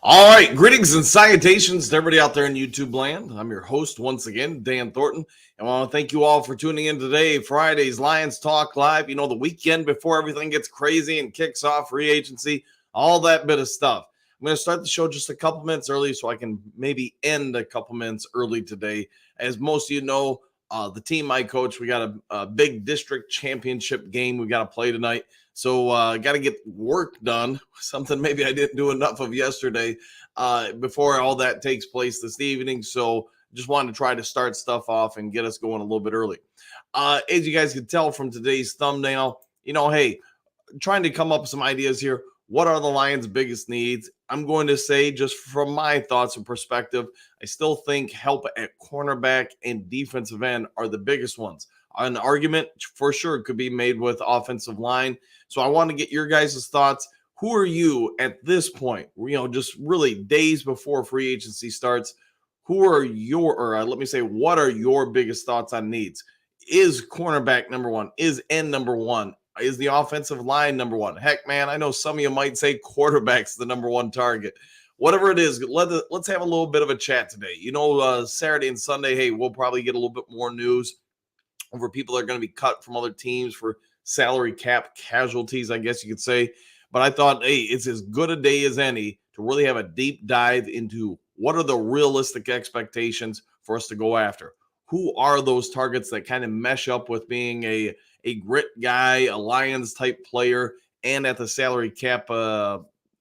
All right, greetings and salutations to everybody out there in YouTube land. I'm your host once again, Dan Thornton, and I want to thank you all for tuning in today. Friday's Lions Talk Live. You know, the weekend before everything gets crazy and kicks off free agency, all that bit of stuff. I'm going to start the show just a couple minutes early so I can maybe end a couple minutes early today. As most of you know, the team I coach, we got a big district championship game we got to play tonight. So got to get work done, something maybe I didn't do enough of yesterday before all that takes place this evening. So just wanted to try to start stuff off and get us going a little bit early. As you guys can tell from today's thumbnail, hey, trying to come up with some ideas here. What are the Lions' biggest needs? I'm going to say, just from my thoughts and perspective, I still think help at cornerback and defensive end are the biggest ones. An argument for sure could be made with offensive line. So I want to get your guys' thoughts. Who are you at this point? Just really days before free agency starts. Who are what are your biggest thoughts on needs? Is cornerback number one? Is end number one? Is the offensive line number one? Heck, man, I know some of you might say quarterback's the number one target. Whatever it is, let's have a little bit of a chat today. Saturday and Sunday, hey, we'll probably get a little bit more news over people that are going to be cut from other teams for salary cap casualties, I guess you could say. But I thought, hey, it's as good a day as any to really have a deep dive into what are the realistic expectations for us to go after. Who are those targets that kind of mesh up with being a grit guy, a Lions type player, and at the salary cap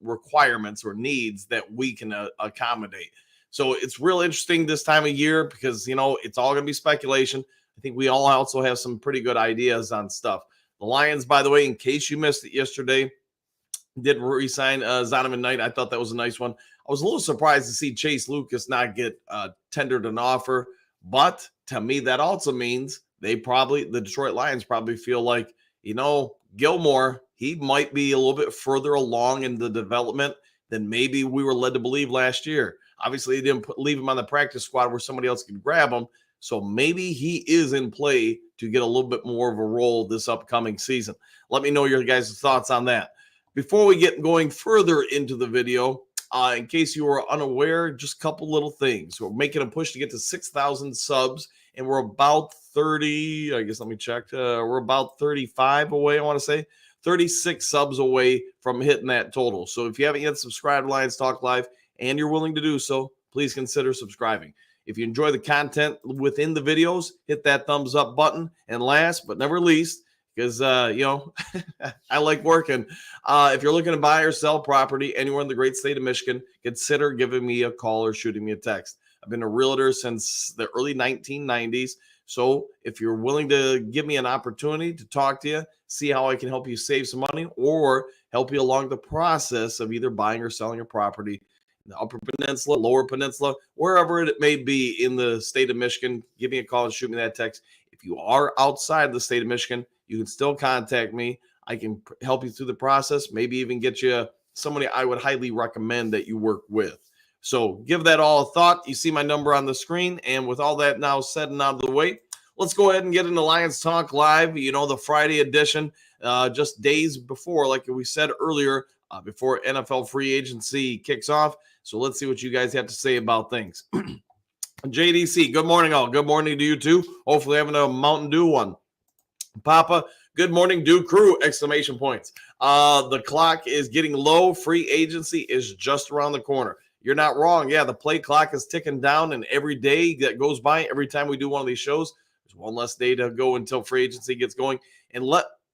requirements or needs that we can accommodate. So it's real interesting this time of year because, it's all going to be speculation. I think we all also have some pretty good ideas on stuff. The Lions, by the way, in case you missed it yesterday, did re-sign Zonovan Knight. I thought that was a nice one. I was a little surprised to see Chase Lucas not get tendered an offer. But to me, that also means the Detroit Lions probably feel like, Gilmore, he might be a little bit further along in the development than maybe we were led to believe last year. Obviously, they didn't leave him on the practice squad where somebody else could grab him. So maybe he is in play to get a little bit more of a role this upcoming season. Let me know your guys' thoughts on that. Before we get going further into the video, in case you were unaware, just a couple little things. We're making a push to get to 6,000 subs, and we're about 30, I guess, let me check. We're about 35 away, I want to say. 36 subs away from hitting that total. So if you haven't yet subscribed to Lions Talk Live and you're willing to do so, please consider subscribing. If you enjoy the content within the videos, hit that thumbs up button. And last but never least, because, I like working. If you're looking to buy or sell property anywhere in the great state of Michigan, consider giving me a call or shooting me a text. I've been a realtor since the early 1990s. So if you're willing to give me an opportunity to talk to you, see how I can help you save some money or help you along the process of either buying or selling a property, the Upper Peninsula, Lower Peninsula, wherever it may be in the state of Michigan, give me a call and shoot me that text. If you are outside the state of Michigan, you can still contact me. I can help you through the process, maybe even get you somebody I would highly recommend that you work with. So give that all a thought. You see my number on the screen. And with all that now said and out of the way, let's go ahead and get into Lions Talk Live, the Friday edition, just days before, like we said earlier, before NFL free agency kicks off. So let's see what you guys have to say about things. JDC, good morning, all. Good morning to you, too. Hopefully having a Mountain Dew one. Papa, good morning, Dew Crew, exclamation points. The clock is getting low. Free agency is just around the corner. You're not wrong. Yeah, the play clock is ticking down, and every day that goes by, every time we do one of these shows, there's one less day to go until free agency gets going. And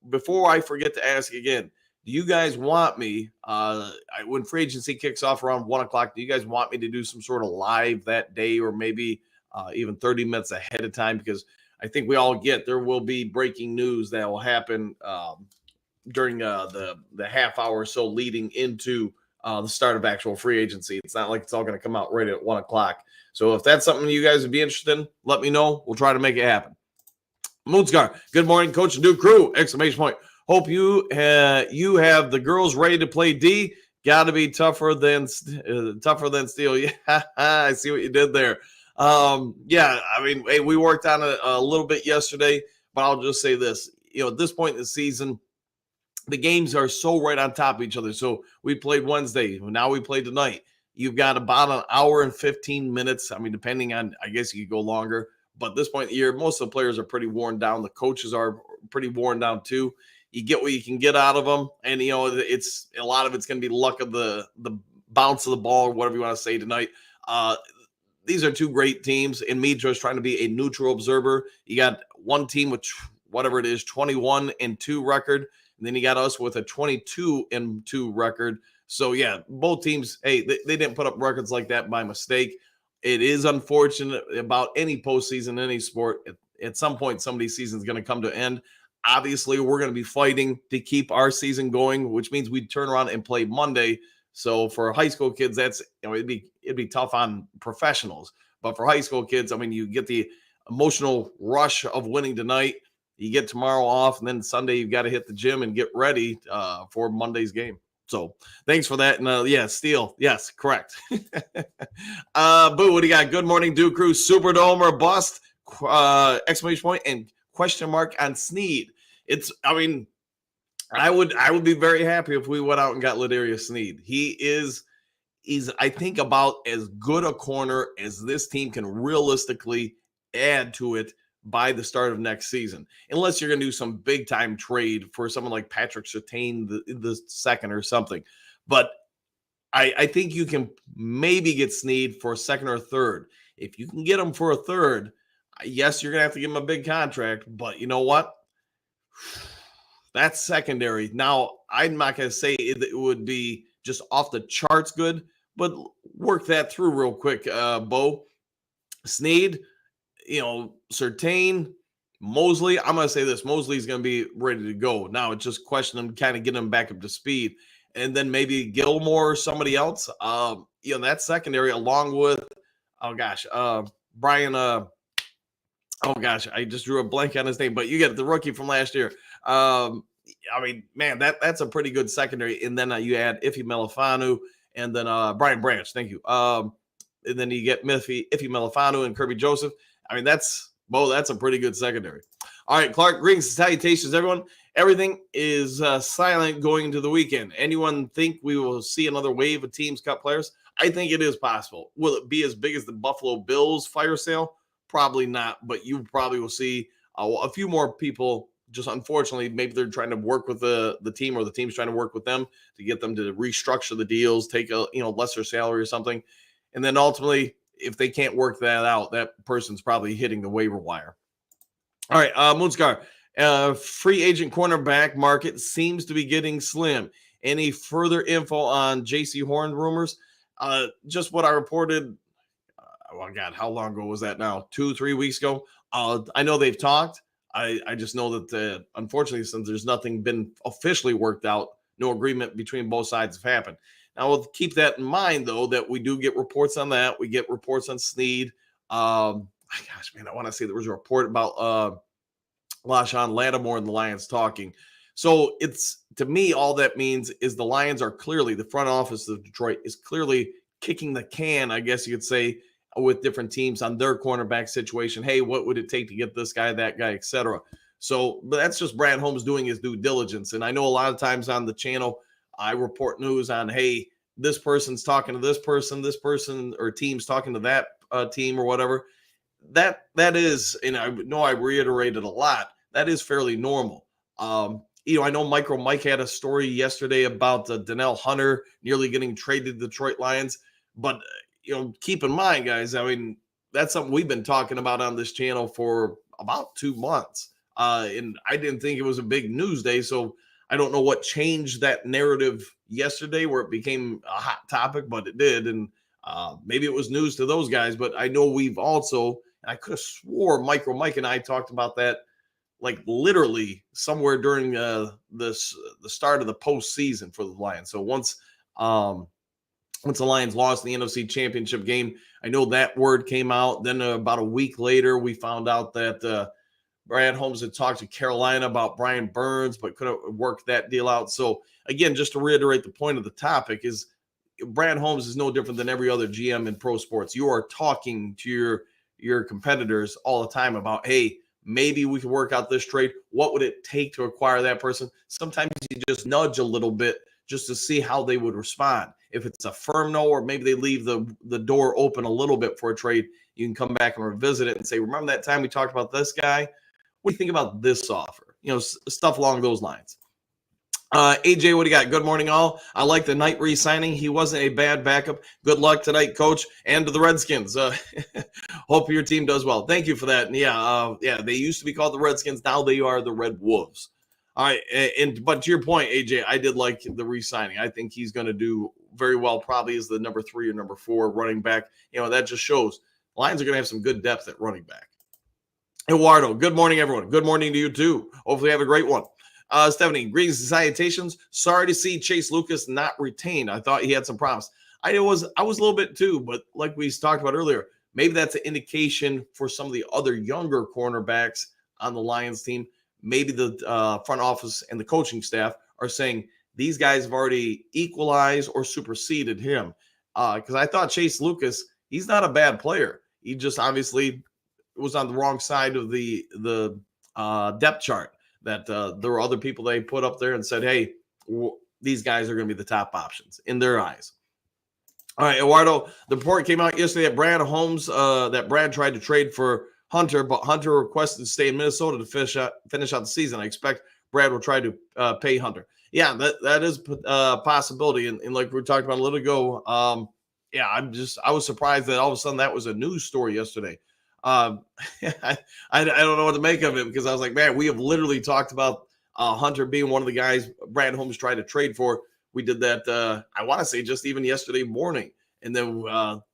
before I forget to ask again, do you guys want me, when free agency kicks off around 1 o'clock, do you guys want me to do some sort of live that day or maybe even 30 minutes ahead of time? Because I think we all get there will be breaking news that will happen during the half hour or so leading into the start of actual free agency. It's not like it's all going to come out right at 1 o'clock. So if that's something you guys would be interested in, let me know. We'll try to make it happen. Moonscar, good morning, Coach and New Crew, exclamation point. Hope you have the girls ready to play D. Got to be tougher than steel. Yeah, I see what you did there. Yeah, I mean, hey, we worked on it a little bit yesterday, but I'll just say this. At this point in the season, the games are so right on top of each other. So we played Wednesday. Now we play tonight. You've got about an hour and 15 minutes. I mean, depending on, I guess you could go longer. But at this point in the year, most of the players are pretty worn down. The coaches are pretty worn down too. You get what you can get out of them, and it's a lot of it's going to be luck of the bounce of the ball, or whatever you want to say tonight. These are two great teams, and me just trying to be a neutral observer. You got one team with whatever it is, 21-2 record, and then you got us with a 22-2 record. So yeah, both teams, hey, they didn't put up records like that by mistake. It is unfortunate about any postseason in any sport. At some point, somebody's season is going to come to an end. Obviously, we're going to be fighting to keep our season going, which means we'd turn around and play Monday. So for high school kids, that's it'd be tough on professionals. But for high school kids, I mean, you get the emotional rush of winning tonight. You get tomorrow off, and then Sunday you've got to hit the gym and get ready for Monday's game. So thanks for that. And yeah, Steele. Yes, correct. Boo, what do you got? Good morning, Duke Crew. Superdome or bust? Exclamation point and question mark on Sneed. I would be very happy if we went out and got Ladarius Sneed. He's I think about as good a corner as this team can realistically add to it by the start of next season, unless you're going to do some big time trade for someone like Patrick Surtain the second or something. But I think you can maybe get Sneed for a second or third. If you can get him for a third, yes, you're going to have to give him a big contract, but you know what? That's secondary. Now, I'm not going to say it would be just off the charts good, but work that through real quick, Bo. Sneed, Surtain, Mosley. I'm going to say this. Mosley's going to be ready to go. Now, it's just a question of kind of getting him back up to speed. And then maybe Gilmore or somebody else. That secondary along with, Brian, I just drew a blank on his name, but you get the rookie from last year. That's a pretty good secondary. And then you add Ife Melifanu and then Brian Branch. Thank you. And then you get Ife Melifanu and Kirby Joseph. I mean, that's a pretty good secondary. All right, Clark, greetings and salutations, everyone. Everything is silent going into the weekend. Anyone think we will see another wave of teams cut players? I think it is possible. Will it be as big as the Buffalo Bills fire sale? Probably not, but you probably will see a few more people. Just unfortunately, maybe they're trying to work with the team, or the team's trying to work with them to get them to restructure the deals, take a lesser salary or something, and then ultimately, if they can't work that out, that person's probably hitting the waiver wire. All right, Moonscar, free agent cornerback market seems to be getting slim. Any further info on J.C. Horn rumors? Just what I reported. How long ago was that now? 2-3 weeks ago. I know they've talked. I just know that unfortunately, since there's nothing been officially worked out, no agreement between both sides have happened. Now we'll keep that in mind, though, that we do get reports on that. We get reports on Sneed. I want to say there was a report about LaShawn Lattimore and the Lions talking. So it's, to me, all that means is the Lions are clearly, the front office of Detroit is clearly kicking the can, I guess you could say, with different teams on their cornerback situation. Hey, what would it take to get this guy, that guy, etc. So, but that's just Brad Holmes doing his due diligence. And I know a lot of times on the channel, I report news on, hey, this person's talking to this person or team's talking to that team or whatever. That is, and I know I reiterated a lot, that is fairly normal. I know Micro Mike had a story yesterday about Donnell Hunter nearly getting traded to the Detroit Lions, but keep in mind, guys, I mean, that's something we've been talking about on this channel for about 2 months. And I didn't think it was a big news day. So I don't know what changed that narrative yesterday where it became a hot topic, but it did. And maybe it was news to those guys. But I know we've also, and I could have swore Micro Mike and I talked about that like literally somewhere during the start of the postseason for the Lions. So once the Lions lost the NFC Championship game, I know that word came out. Then about a week later, we found out that Brad Holmes had talked to Carolina about Brian Burns, but couldn't work that deal out. So again, just to reiterate the point of the topic is Brad Holmes is no different than every other GM in pro sports. You are talking to your competitors all the time about, hey, maybe we can work out this trade. What would it take to acquire that person? Sometimes you just nudge a little bit just to see how they would respond. If it's a firm no, or maybe they leave the door open a little bit for a trade, you can come back and revisit it and say, remember that time we talked about this guy? What do you think about this offer? Stuff along those lines. AJ, what do you got? Good morning, all. I like the Knight re-signing. He wasn't a bad backup. Good luck tonight, coach, and to the Redskins. Hope your team does well. Thank you for that. And yeah, they used to be called the Redskins. Now they are the Red Wolves. All right, but to your point, AJ, I did like the re-signing. I think he's going to do very well, probably as the number 3 or number 4 running back. That just shows Lions are going to have some good depth at running back. Eduardo, good morning, everyone. Good morning to you, too. Hopefully you have a great one. Stephanie, greetings and salutations. Sorry to see Chase Lucas not retained. I thought he had some promise. I was a little bit too, but like we talked about earlier, maybe that's an indication for some of the other younger cornerbacks on the Lions team. Maybe the front office and the coaching staff are saying these guys have already equalized or superseded him. Because I thought Chase Lucas, he's not a bad player. He just obviously was on the wrong side of the depth chart. That there were other people they put up there and said, hey, these guys are going to be the top options in their eyes. All right, Eduardo, the report came out yesterday that Brad tried to trade for Hunter, but Hunter requested to stay in Minnesota to finish out the season. I expect Brad will try to pay Hunter. Yeah, that is a possibility. And like we talked about a little ago, I was surprised that all of a sudden that was a news story yesterday. I don't know what to make of it, because I was like, man, we have literally talked about Hunter being one of the guys Brad Holmes tried to trade for. We did that, I want to say just even yesterday morning. And then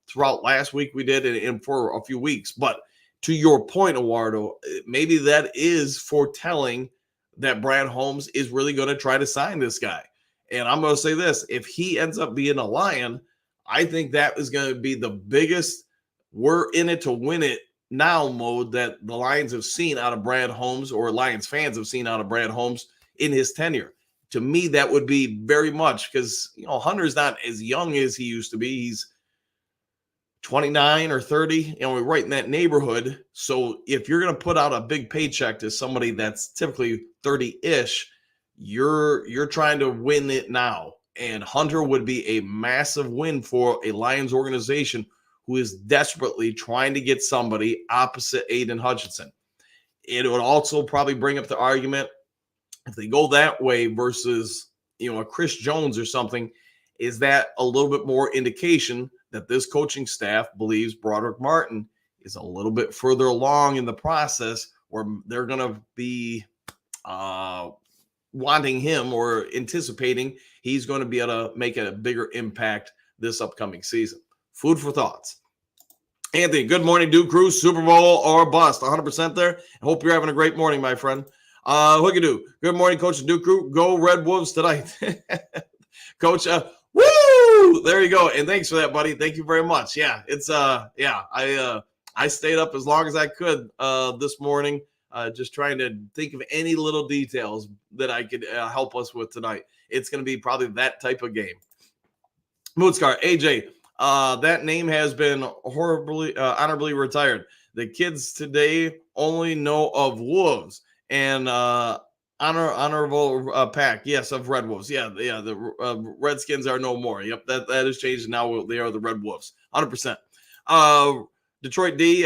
throughout last week we did, and for a few weeks. But to your point, Eduardo, maybe that is foretelling that Brad Holmes is really going to try to sign this guy. And I'm going to say this, if he ends up being a Lion, I think that is going to be the biggest we're in it to win it now mode that the Lions have seen out of Brad Holmes, or Lions fans have seen out of Brad Holmes in his tenure. To me, that would be very much, because Hunter's not as young as he used to be. He's 29 or 30, we're right in that neighborhood. So if you're going to put out a big paycheck to somebody that's typically 30-ish, you're trying to win it now. And Hunter would be a massive win for a Lions organization who is desperately trying to get somebody opposite Aiden Hutchinson. It would also probably bring up the argument, if they go that way versus, a Chris Jones or something, is that a little bit more indication that this coaching staff believes Broderick Martin is a little bit further along in the process, where they're going to be wanting him, or anticipating he's going to be able to make a bigger impact this upcoming season. Food for thoughts. Anthony, good morning, Duke Crew. Super Bowl or bust, 100% there. I hope you're having a great morning, my friend. Hookadoo, good morning, Coach and Duke Crew. Go Red Wolves tonight. Coach, woo! There you go. And thanks for that, buddy. Thank you very much. Yeah, it's I stayed up as long as I could this morning, just trying to think of any little details that I could help us with tonight. It's going to be probably that type of game. Moodscar, AJ, that name has been honorably retired. The kids today only know of Wolves and honorable pack. Yes, of Red Wolves. Yeah. The Redskins are no more. Yep, that has changed. Now they are the Red Wolves. 100%. Detroit D,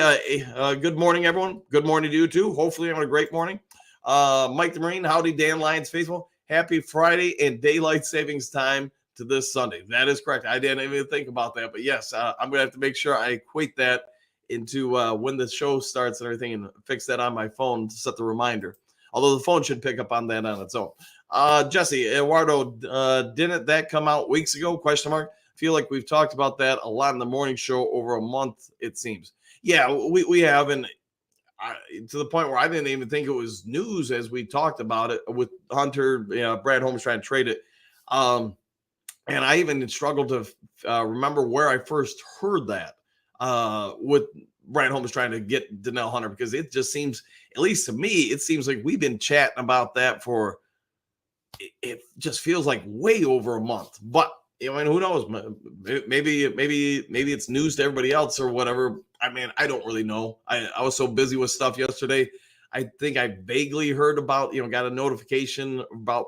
good morning, everyone. Good morning to you, too. Hopefully, you're having a great morning. Mike the Marine, howdy, Dan Lions faithful. Happy Friday and daylight savings time to this Sunday. That is correct. I didn't even think about that. But yes, I'm going to have to make sure I equate that into when the show starts and everything, and fix that on my phone to set the reminder. Although the phone should pick up on that on its own. Jesse, Eduardo, didn't that come out weeks ago? Question mark. Feel like we've talked about that a lot in the morning show over a month, it seems. Yeah, we have, and to the point where I didn't even think it was news as we talked about it with Hunter, Brad Holmes trying to trade it. And I even struggled to remember where I first heard that with Brad Holmes trying to get Danielle Hunter, because it just seems, at least to me, it seems like we've been chatting about that for, it just feels like way over a month. But I mean, who knows? Maybe it's news to everybody else or whatever. I mean, I don't really know. I was so busy with stuff yesterday. I think I vaguely heard about, got a notification about,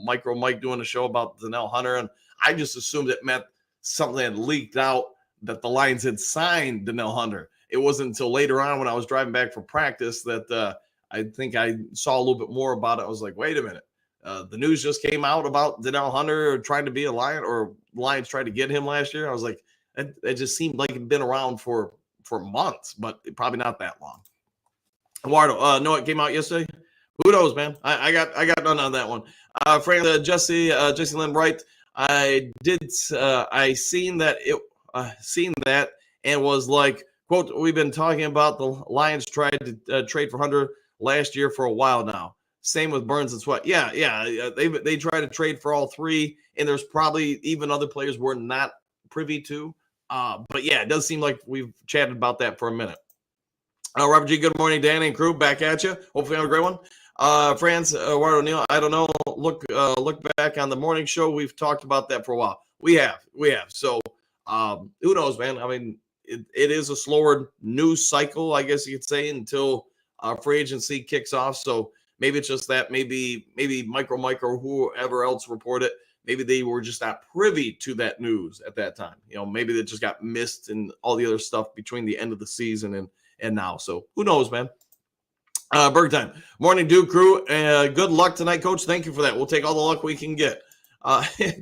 Micro Mike doing a show about Danielle Hunter. And I just assumed it meant something had leaked out that the Lions had signed Danielle Hunter. It wasn't until later on when I was driving back from practice that I think I saw a little bit more about it. I was like, wait a minute. The news just came out about Danielle Hunter trying to be a Lion, or Lions tried to get him last year. I was like, it just seemed like it'd been around for months, but probably not that long. Eduardo, no, it came out yesterday. Who knows, man? I got none on that one. Jesse Lynn Wright. I seen that and was like, quote, we've been talking about the Lions tried to trade for Hunter last year for a while now. Same with Burns and Sweat. Yeah. They tried to trade for all three, and there's probably even other players we're not privy to. But yeah, it does seem like we've chatted about that for a minute. Robert G, good morning, Danny and crew. Back at you. Hopefully you have a great one. Franz, Eduardo Neal, I don't know. Look back on the morning show. We've talked about that for a while. We have. So who knows, man? I mean, it is a slower news cycle, I guess you could say, until free agency kicks off. So maybe it's just that. Maybe Micro or whoever else reported, maybe they were just not privy to that news at that time. Maybe they just got missed and all the other stuff between the end of the season and now. So who knows, man? Berg time. Morning, Duke crew. Good luck tonight, Coach. Thank you for that. We'll take all the luck we can get.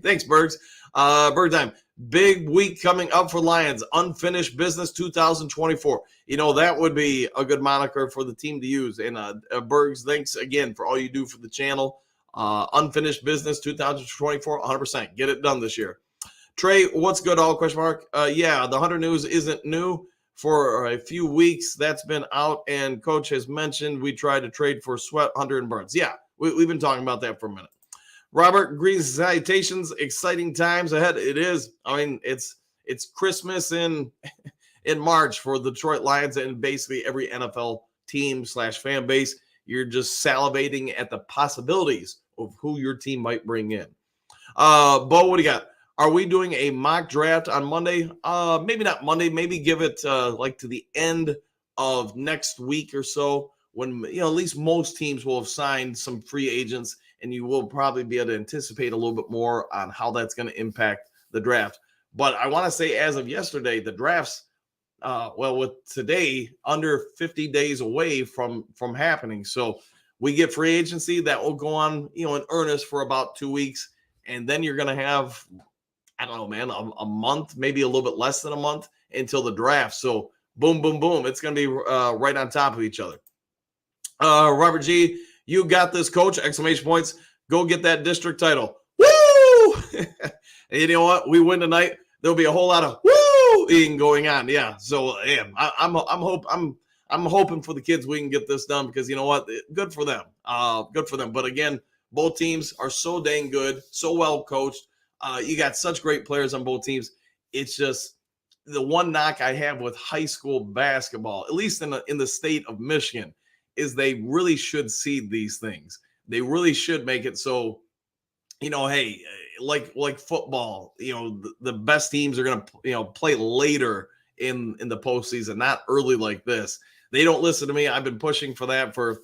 Thanks, Bergs. Berg time. Big week coming up for Lions. Unfinished business 2024. That would be a good moniker for the team to use. And Bergs, thanks again for all you do for the channel. Unfinished business 2024, 100%. Get it done this year. Trey, what's good? All question mark. Yeah, the Hunter news isn't new. For a few weeks, that's been out, and Coach has mentioned we tried to trade for Sweat, Hunter, and Burns. Yeah, we've been talking about that for a minute. Robert, greetings, salutations, exciting times ahead. It is. I mean, it's Christmas in March for the Detroit Lions and basically every NFL team / fan base. You're just salivating at the possibilities of who your team might bring in. Bo, what do you got? Are we doing a mock draft on Monday? Maybe not Monday. Maybe give it like to the end of next week or so, when at least most teams will have signed some free agents, and you will probably be able to anticipate a little bit more on how that's going to impact the draft. But I want to say, as of yesterday, the drafts, with today under 50 days away from happening. So we get free agency that will go on, in earnest for about 2 weeks, and then you're going to have, I don't know, man, a month, maybe a little bit less than a month until the draft. So boom, boom, boom. It's going to be right on top of each other. Robert G, you got this, Coach, exclamation points. Go get that district title. Woo! And you know what? We win tonight. There'll be a whole lot of woo-ing going on. Yeah. So I'm hoping for the kids we can get this done, because you know what? Good for them. Good for them. But again, both teams are so dang good, so well coached. You got such great players on both teams. It's just the one knock I have with high school basketball, at least in the state of Michigan, is they really should seed these things. They really should make it so, hey, like football, the best teams are going to, play later in the postseason, not early like this. They don't listen to me. I've been pushing for that for,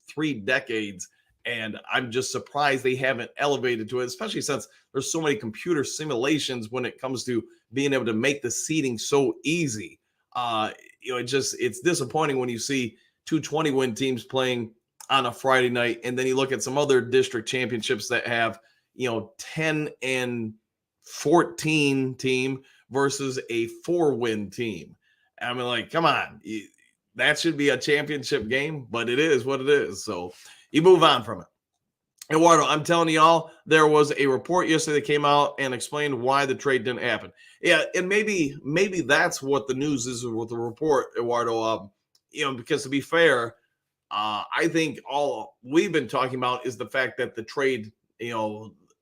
3 decades. And I'm just surprised they haven't elevated to it, especially since there's so many computer simulations when it comes to being able to make the seeding so easy. It's disappointing when you see 220-win teams playing on a Friday night, and then you look at some other district championships that have, 10 and 14 team versus a 4-win team. I mean, like, come on, that should be a championship game, but it is what it is. So you move on from it. Eduardo, I'm telling y'all, there was a report yesterday that came out and explained why the trade didn't happen. Yeah, and maybe that's what the news is with the report, Eduardo. Because to be fair, I think all we've been talking about is the fact that the trade,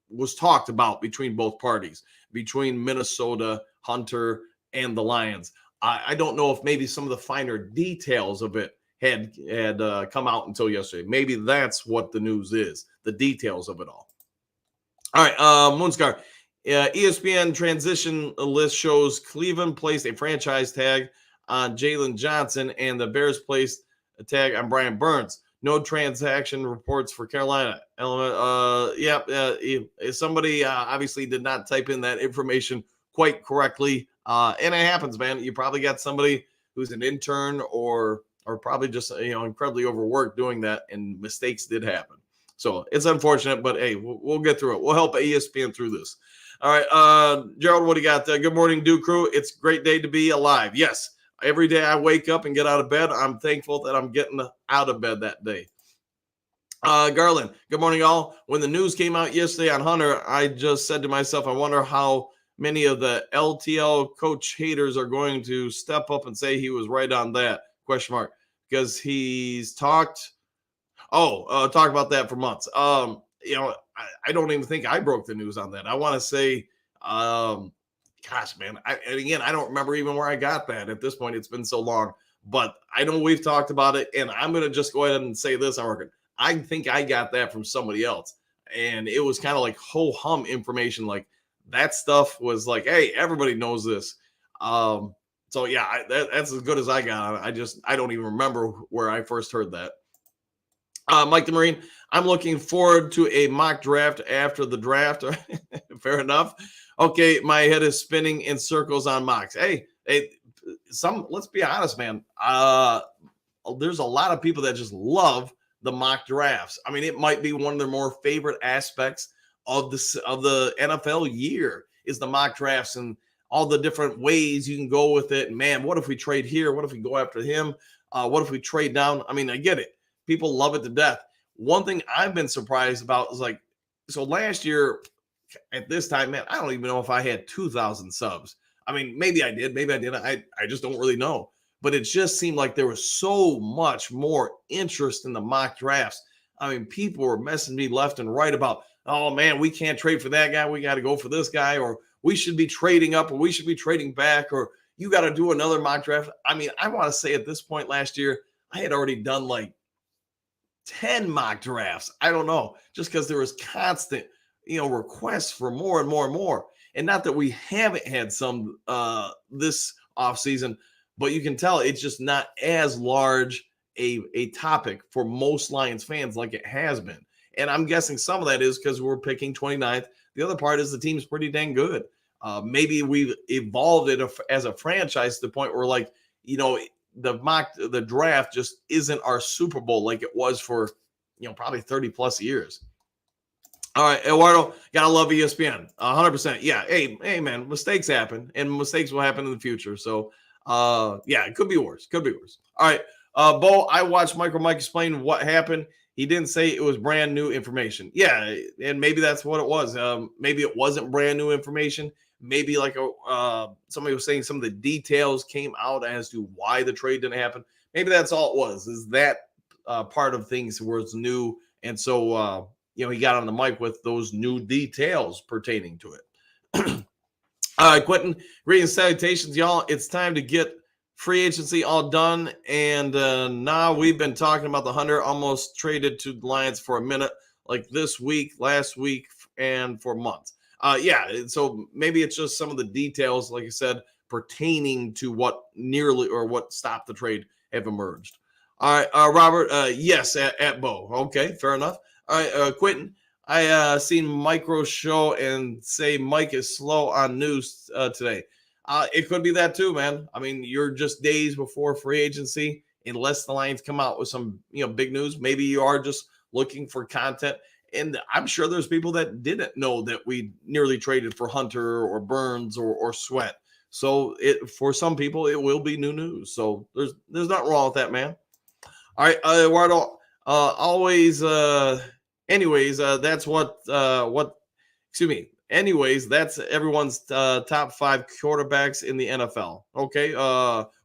was talked about between both parties, between Minnesota, Hunter, and the Lions. I don't know if maybe some of the finer details of it had come out until yesterday. Maybe that's what the news is, the details of it all. All right, Moonscar. ESPN transition list shows Cleveland placed a franchise tag on Jalen Johnson, and the Bears placed tag on Brian Burns. No transaction reports for Carolina. Somebody obviously did not type in that information quite correctly. And it happens, man. You probably got somebody who's an intern or probably just incredibly overworked doing that, and mistakes did happen. So it's unfortunate, but hey, we'll get through it. We'll help ESPN through this. All right, Gerald, what do you got? Good morning, Dew Crew. It's a great day to be alive. Yes, every day I wake up and get out of bed, I'm thankful that I'm getting out of bed that day. Garland, good morning, all. When the news came out yesterday on Hunter, I just said to myself, I wonder how many of the LTL coach haters are going to step up and say he was right on that, ? Because he's talked about that for months. I don't even think I broke the news on that. I want to say, gosh, man, I don't remember even where I got that at this point. It's been so long, but I know we've talked about it, and I'm going to just go ahead and say this. I think I got that from somebody else, and it was kind of like ho-hum information. Like that stuff was like, hey, everybody knows this. So yeah, that's as good as I got. I don't even remember where I first heard that. Mike the Marine, I'm looking forward to a mock draft after the draft. Fair enough. Okay, my head is spinning in circles on mocks. Hey, let's be honest, man. There's a lot of people that just love the mock drafts. I mean, it might be one of their more favorite aspects of the NFL year is the mock drafts and all the different ways you can go with it. And man, what if we trade here? What if we go after him? What if we trade down? I mean, I get it. People love it to death. One thing I've been surprised about is so last year at this time, man, I don't even know if I had 2,000 subs. I mean, maybe I did, maybe I didn't. I just don't really know. But it just seemed like there was so much more interest in the mock drafts. I mean, people were messaging me left and right about, oh man, we can't trade for that guy. We got to go for this guy, or we should be trading up, or we should be trading back, or you got to do another mock draft. I mean, I want to say at this point last year, I had already done 10 mock drafts. I don't know, just because there was constant, requests for more and more and more. And not that we haven't had some this offseason, but you can tell it's just not as large a topic for most Lions fans like it has been. And I'm guessing some of that is because we're picking 29th. The other part is the team's pretty dang good. Maybe we've evolved it as a franchise to the point where the draft just isn't our Super Bowl like it was for, probably 30 plus years. All right, Eduardo, gotta love ESPN. 100%. Yeah. Hey, man, mistakes happen, and mistakes will happen in the future. So, it could be worse. All right, Bo, I watched Mike explain what happened. He didn't say it was brand new information. Yeah, and maybe that's what it was. Maybe it wasn't brand new information. Maybe somebody was saying some of the details came out as to why the trade didn't happen. Maybe that's all it was, is that part of things was new. And so, he got on the mic with those new details pertaining to it. All right, Quentin, greetings, salutations, y'all. It's time to get free agency all done. And now we've been talking about the Hunter almost traded to the Lions for a minute, like this week, last week, and for months. So maybe it's just some of the details, like I said, pertaining to what stopped the trade have emerged. All right, Robert, yes, at Bo. Okay, fair enough. All right, Quentin, I seen Micro show and say Mike is slow on news today. It could be that too, man. I mean, you're just days before free agency, unless the Lions come out with some, big news. Maybe you are just looking for content. And I'm sure there's people that didn't know that we nearly traded for Hunter or Burns or Sweat. So for some people, it will be new news. So there's nothing wrong with that, man. All right, Eduardo, that's anyways, that's everyone's top 5 quarterbacks in the NFL. Okay.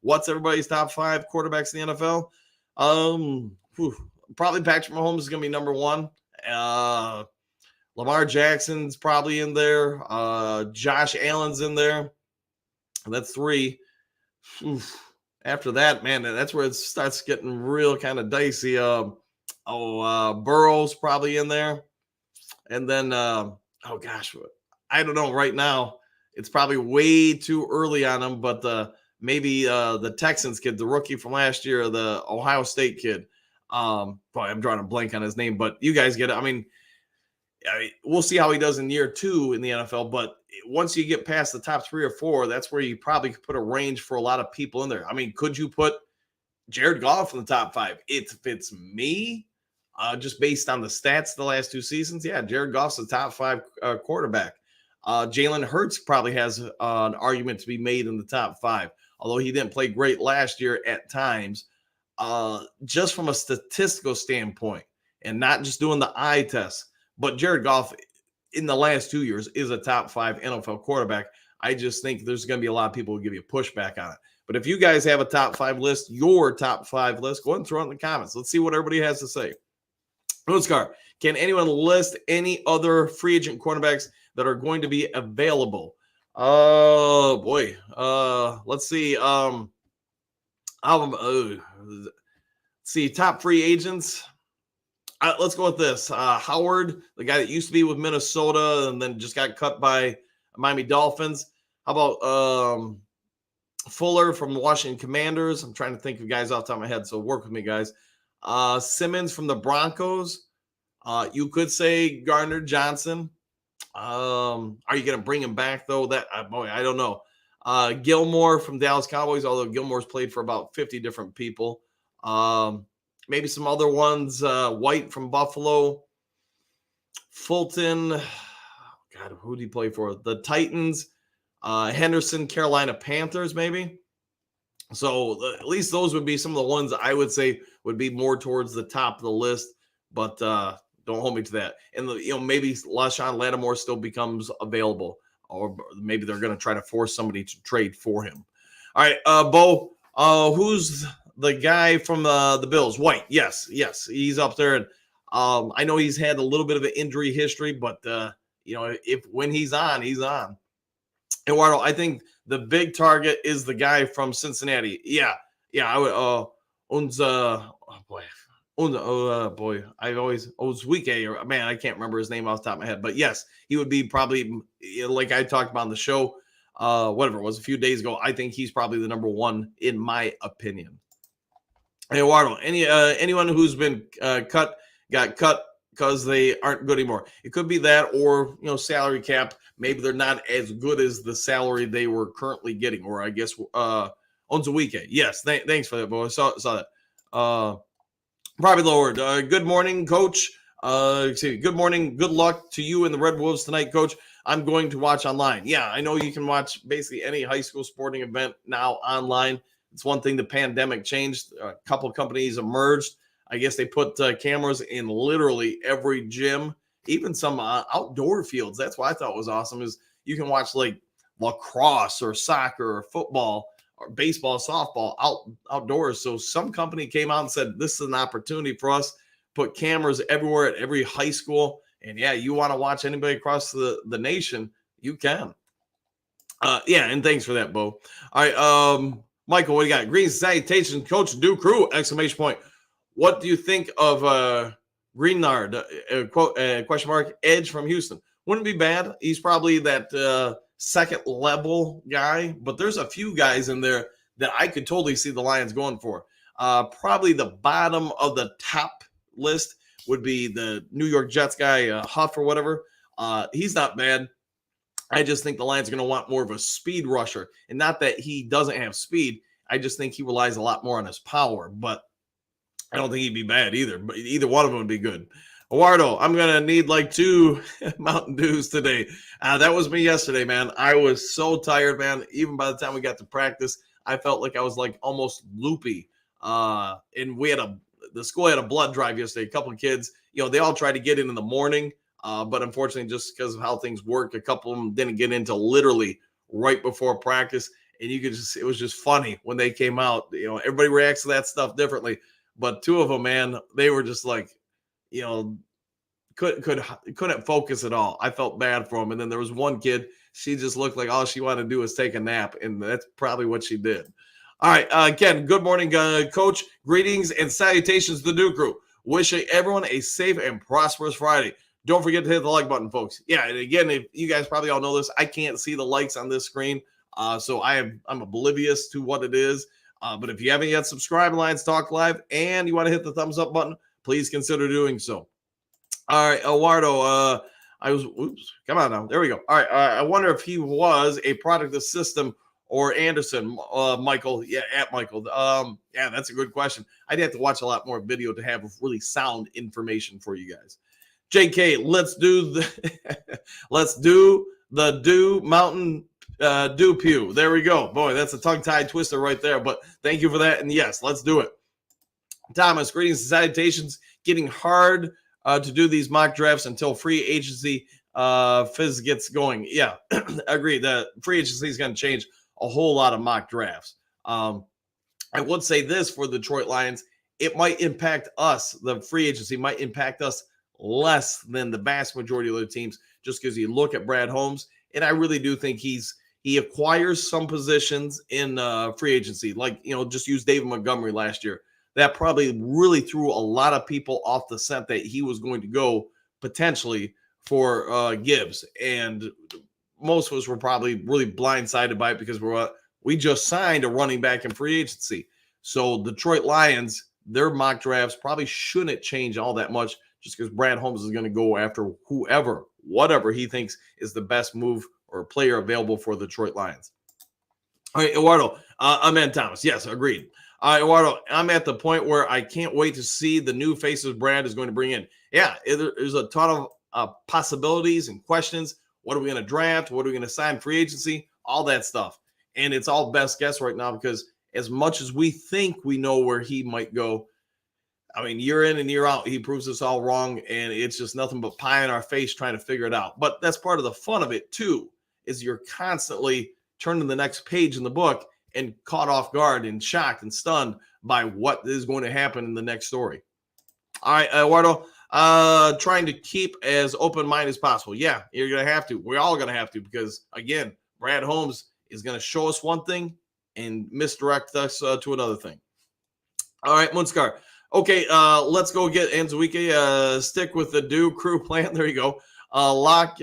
What's everybody's top 5 quarterbacks in the NFL? Probably Patrick Mahomes is going to be number 1. Lamar Jackson's probably in there. Josh Allen's in there. That's 3. After that, man, that's where it starts getting real kind of dicey. Burrow's probably in there. And then, I don't know. Right now, it's probably way too early on him, but maybe the Texans kid, the rookie from last year, the Ohio State kid. Boy, I'm drawing a blank on his name, but you guys get it. I mean, we'll see how he does in year 2 in the NFL, but once you get past the top 3 or 4, that's where you probably could put a range for a lot of people in there. I mean, could you put Jared Goff in the top 5? If it's me, just based on the stats the last 2 seasons, yeah, Jared Goff's the top 5 quarterback. Jalen Hurts probably has an argument to be made in the top 5, although he didn't play great last year at times. Just from a statistical standpoint and not just doing the eye test, but Jared Goff in the last 2 years is a top 5 NFL quarterback. I just think there's going to be a lot of people who give you pushback on it. But if you guys have a top 5 list, your top 5 list, go ahead and throw it in the comments. Let's see what everybody has to say. Oscar, can anyone list any other free agent cornerbacks that are going to be available? Oh boy. Let's see. See, top free agents. Let's go with this. Howard, the guy that used to be with Minnesota and then just got cut by Miami Dolphins. How about Fuller from the Washington Commanders? I'm trying to think of guys off the top of my head, so work with me, guys. Simmons from the Broncos. You could say Gardner Johnson. Are you going to bring him back, though? I don't know. Gilmore from Dallas Cowboys, although Gilmore's played for about 50 different people. Maybe some other ones. White from Buffalo. Fulton. God, who did he play for? The Titans. Henderson, Carolina Panthers, maybe. So at least those would be some of the ones I would say would be more towards the top of the list. But don't hold me to that. And maybe LaShawn Lattimore still becomes available, or maybe they're going to try to force somebody to trade for him. All right, Bo. Who's the guy from the Bills? White. Yes, he's up there, and I know he's had a little bit of an injury history, but when he's on, he's on. Eduardo, I think the big target is the guy from Cincinnati. Yeah. I would. Ozweike, or man, I can't remember his name off the top of my head, but yes, he would be probably, like I talked about on the show, whatever it was a few days ago. I think he's probably the number 1 in my opinion. Eduardo, anyone who's been got cut because they aren't good anymore. It could be that, or salary cap. Maybe they're not as good as the salary they were currently getting, or I guess Onzuwike. Yes, thanks for that, boy. I saw that. Probably lowered. Good morning, Coach. Good morning. Good luck to you and the Red Wolves tonight, Coach. I'm going to watch online. Yeah, I know you can watch basically any high school sporting event now online. It's one thing the pandemic changed. A couple companies emerged. I guess they put cameras in literally every gym, even some outdoor fields. That's what I thought was awesome, is you can watch like lacrosse or soccer or football or baseball, softball outdoors. So some company came out and said, this is an opportunity for us, put cameras everywhere at every high school. And yeah, you want to watch anybody across the nation, you can. And thanks for that, Bo. All right, Michael, what do you got? Green salutations, Coach Do Crew, exclamation point. What do you think of Greenard, question mark, edge from Houston? Wouldn't be bad. He's probably that second level guy, but there's a few guys in there that I could totally see the Lions going for. Probably the bottom of the top list would be the New York Jets guy, Huff or whatever. He's not bad. I just think the Lions are going to want more of a speed rusher, and not that he doesn't have speed. I just think he relies a lot more on his power, but I don't think he'd be bad either. But either one of them would be good. Eduardo, I'm going to need like 2 Mountain Dews today. That was me yesterday, man. I was so tired, man. Even by the time we got to practice, I felt like I was like almost loopy. And the school had a blood drive yesterday. A couple of kids, they all tried to get in the morning. But unfortunately, just because of how things work, a couple of them didn't get into literally right before practice. And it was just funny when they came out. Everybody reacts to that stuff differently. But 2 of them, man, they were just like, couldn't focus at all. I felt bad for them. And then there was one kid, she just looked like all she wanted to do was take a nap, and that's probably what she did. All right, Ken, good morning, Coach. Greetings and salutations to the Duke Crew. Wishing everyone a safe and prosperous Friday. Don't forget to hit the like button, folks. Yeah, and again, if you guys probably all know this, I can't see the likes on this screen. So I'm oblivious to what it is. But if you haven't yet subscribed to Lions Talk Live and you want to hit the thumbs up button, please consider doing so. All right, Eduardo. Come on now. There we go. All right. I wonder if he was a product of the system or Anderson, Michael. Yeah, at Michael. Yeah, that's a good question. I'd have to watch a lot more video to have really sound information for you guys. JK, let's do the Dew Mountain Dew Pew. There we go. Boy, that's a tongue-tied twister right there. But thank you for that. And yes, let's do it. Thomas, greetings and salutations. Getting hard to do these mock drafts until free agency fizz gets going. Yeah, agree. The free agency is going to change a whole lot of mock drafts. I would say this for the Detroit Lions, it might impact us. The free agency might impact us less than the vast majority of the teams, just because you look at Brad Holmes, and I really do think he acquires some positions in free agency, like, just use David Montgomery last year. That probably really threw a lot of people off the scent that he was going to go potentially for Gibbs. And most of us were probably really blindsided by it because we just signed a running back in free agency. So Detroit Lions, their mock drafts probably shouldn't change all that much just because Brad Holmes is going to go after whatever he thinks is the best move or player available for the Detroit Lions. All right, Eduardo, Amen Thomas. Yes, agreed. Eduardo, I'm at the point where I can't wait to see the new faces Brad is going to bring in. Yeah, there's a ton of possibilities and questions. What are we going to draft? What are we going to sign free agency? All that stuff. And it's all best guess right now because as much as we think we know where he might go, I mean, year in and year out, he proves us all wrong, and it's just nothing but pie in our face trying to figure it out. But that's part of the fun of it, too, is you're constantly turning the next page in the book and caught off guard and shocked and stunned by what is going to happen in the next story. All right, Eduardo, trying to keep as open mind as possible. Yeah, you're going to have to. We're all going to have to because, again, Brad Holmes is going to show us one thing and misdirect us to another thing. All right, Munskar. Okay, let's go get Anzuike. Stick with the Dew crew plan. There you go. Lock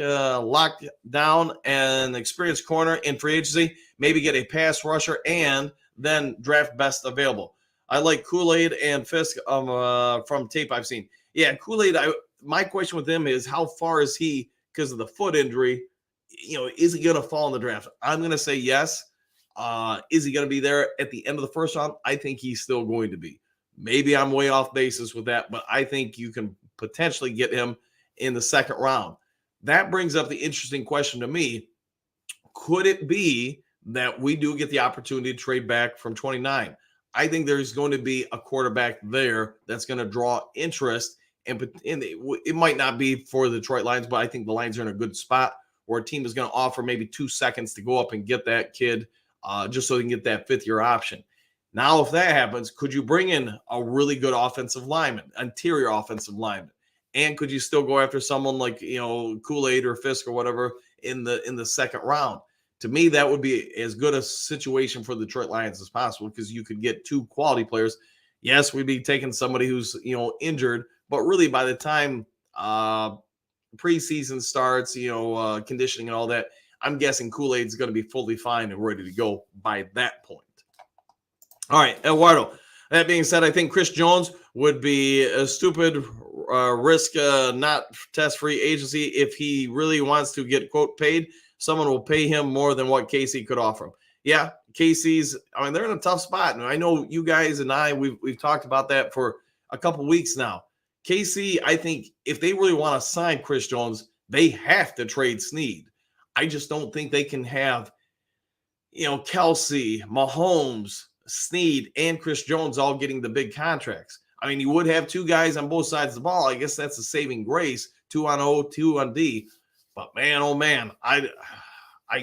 down an experienced corner in free agency. Maybe get a pass rusher and then draft best available. I like Kool-Aid and Fisk from tape I've seen. Yeah, Kool-Aid. My question with him is how far is he because of the foot injury? Is he going to fall in the draft? I'm going to say yes. Is he going to be there at the end of the first round? I think he's still going to be. Maybe I'm way off basis with that, but I think you can potentially get him in the second round. That brings up the interesting question to me. Could it be that we do get the opportunity to trade back from 29? I think there's going to be a quarterback there that's going to draw interest, and it might not be for the Detroit Lions, but I think the Lions are in a good spot where a team is going to offer maybe 2 seconds to go up and get that kid just so they can get that fifth-year option. Now, if that happens, could you bring in a really good offensive lineman, interior offensive lineman? And could you still go after someone like, Kool-Aid or Fisk or whatever in the second round? To me, that would be as good a situation for the Detroit Lions as possible because you could get 2 quality players. Yes, we'd be taking somebody who's, injured, but really by the time preseason starts, conditioning and all that, I'm guessing Kool-Aid's going to be fully fine and ready to go by that point. All right, Eduardo. That being said, I think Chris Jones would be a stupid risk not test free agency if he really wants to get, quote, paid. Someone will pay him more than what KC could offer him. Yeah, KC's, they're in a tough spot. And I know you guys and I, we've talked about that for a couple weeks now. KC, I think if they really want to sign Chris Jones, they have to trade Snead. I just don't think they can have, Kelsey, Mahomes, Snead, and Chris Jones all getting the big contracts. You would have 2 guys on both sides of the ball. I guess that's a saving grace, 2 on O, 2 on D. But man, oh man, I